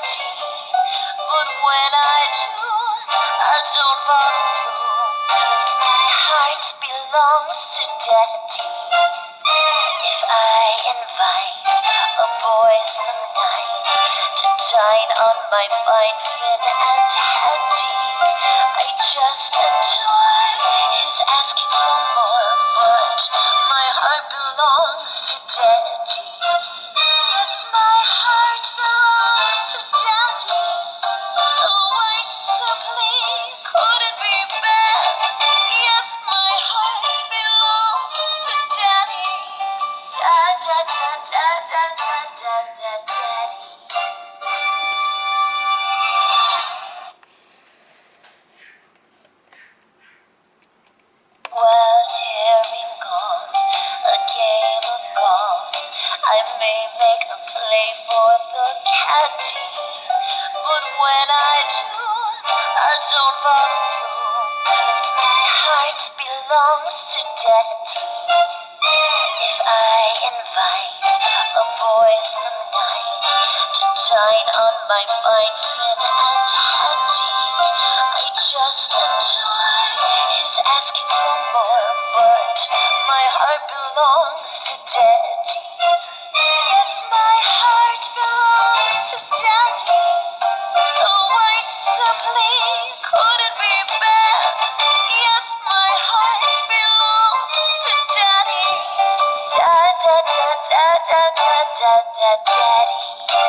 daddy. But when I do, I don't follow through. 'Cause my heart belongs to daddy. If I invite a boy some night to dine on my fine fin and hattie, I just adore his asking for more, but my heart belongs to daddy. Yes, my heart belongs to daddy. So I simply couldn't be bad. Yes, my heart belongs to daddy. Da da da da da da da da daddy. While tearing off a game of golf, I may make a play for the caddy. But when I do, I don't follow through. 'Cause my heart belongs to daddy. If I invite a boy some night to dine on my fine fin and hattie, I just adore his asking for more, but my heart belongs to daddy. Yes, my heart belongs to daddy. So I simply couldn't be bad. Yes, my heart belongs to daddy. Da da da da da da da da daddy.